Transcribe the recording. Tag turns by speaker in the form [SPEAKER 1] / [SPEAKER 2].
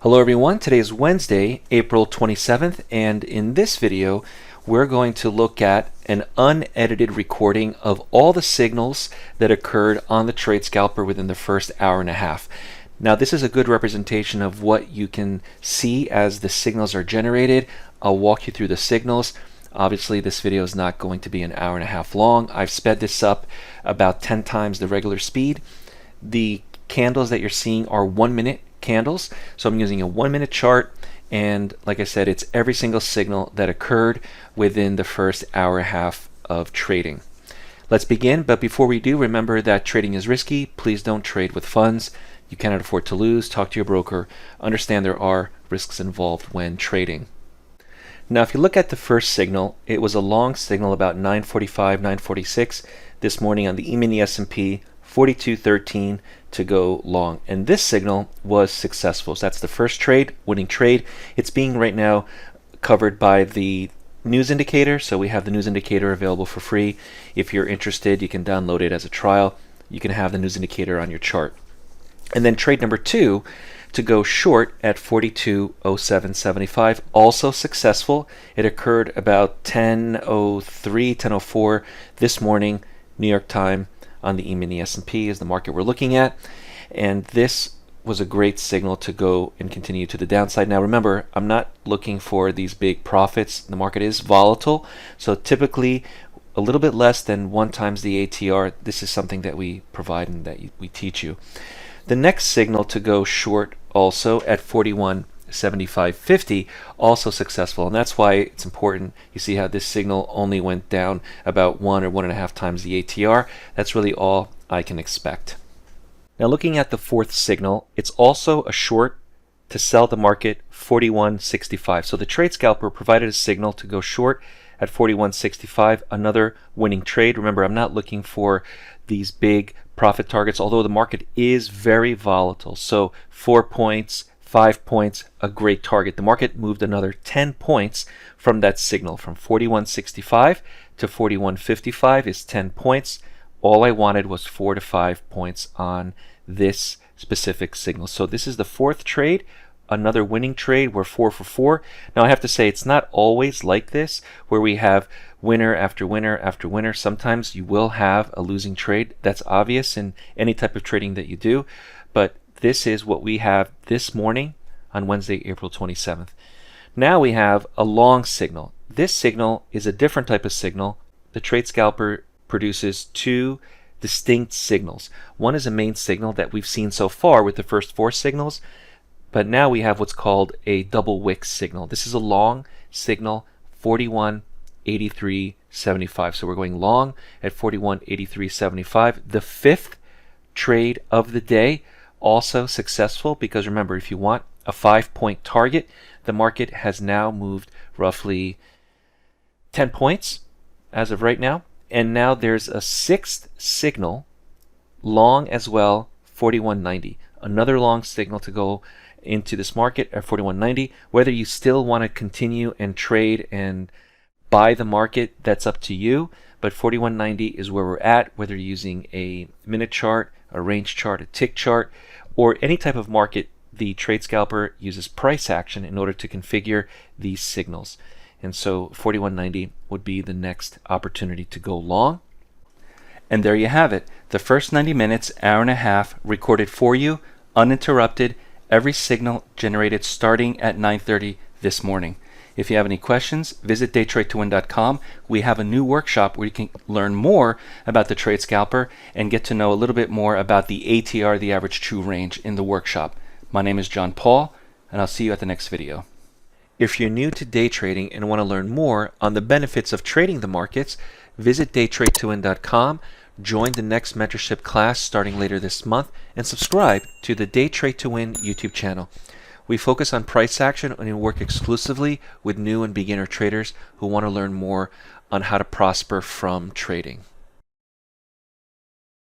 [SPEAKER 1] Hello everyone, today is Wednesday, April 27th, and in this video we're going to look at an unedited recording of all the signals that occurred on the Trade Scalper within the first hour and a half. Now this is a good representation of what you can see as the signals are generated. I'll walk you through the signals. Obviously this video is not going to be an hour and a half long. I've sped this up about 10 times the regular speed. The candles that you're seeing are 1 minute candles, so I'm using a 1 minute chart, and like I said, it's every single signal that occurred within the first hour and a half of trading. Let's begin, but before we do, remember that trading is risky. Please don't trade with funds. You cannot afford to lose. Talk to your broker. Understand there are risks involved when trading. Now if you look at the first signal, it was a long signal about 9:45, 9:46 this morning on the E-mini S&P, 42.13 to go long, and this signal was successful. So that's the first trade, winning trade. It's being right now covered by the news indicator, so we have the news indicator available for free. If you're interested, you can download it as a trial. You can have the news indicator on your chart. And then trade number two, to go short at 42.0775, also successful. It occurred about 10:03, 10:04 this morning, New York time, on the E-mini S&P is the market we're looking at, and this was a great signal to go and continue to the downside. Now remember, I'm not looking for these big profits. The market is volatile, so typically a little bit less than 1 times the ATR. This is something that we provide and that we teach you. The next signal to go short also at 41.7550, also successful, and that's why it's important. You see how this signal only went down about 1 or 1.5 times the ATR. That's really all I can expect. Now looking at the fourth signal, it's also a short to sell the market 41.65. So the Trade Scalper provided a signal to go short at 41.65, another winning trade. Remember, I'm not looking for these big profit targets, although the market is very volatile. So 4 points, 5 points, a great target. The market moved another 10 points from that signal, from 41.65 to 41.55 is 10 points. All I wanted was 4 to 5 points on this specific signal. So this is the fourth trade, another winning trade. We're 4 for 4. Now I have to say, it's not always like this where we have winner after winner after winner. Sometimes you will have a losing trade. That's obvious in any type of trading that you do, but this is what we have this morning on Wednesday, April 27th. Now we have a long signal. This signal is a different type of signal. The Trade Scalper produces two distinct signals. One is a main signal that we've seen so far with the first 4 signals, but now we have what's called a double wick signal. This is a long signal, 41.8375. So we're going long at 41.8375. The fifth trade of the day, also successful, because remember, if you want a 5-point target, the market has now moved roughly 10 points as of right now, and now there's a sixth signal, long as well, 41.90. Another long signal to go into this market at 41.90. Whether you still want to continue and trade and buy the market, that's up to you, but 41.90 is where we're at, whether you're using a minute chart, a range chart, a tick chart, or any type of market. The Trade Scalper uses price action in order to configure these signals, and so 41.90 would be the next opportunity to go long. And there you have it, the first 90 minutes, hour and a half, recorded for you, uninterrupted, every signal generated starting at 9:30 this morning. If you have any questions, visit DayTradeToWin.com. We have a new workshop where you can learn more about the Trade Scalper and get to know a little bit more about the ATR, the average true range, in the workshop. My name is John Paul, and I'll see you at the next video. If you're new to day trading and want to learn more on the benefits of trading the markets, visit DayTradeToWin.com, join the next mentorship class starting later this month, and subscribe to the Day Trade to Win YouTube channel. We focus on price action and we work exclusively with new and beginner traders who want to learn more on how to prosper from trading.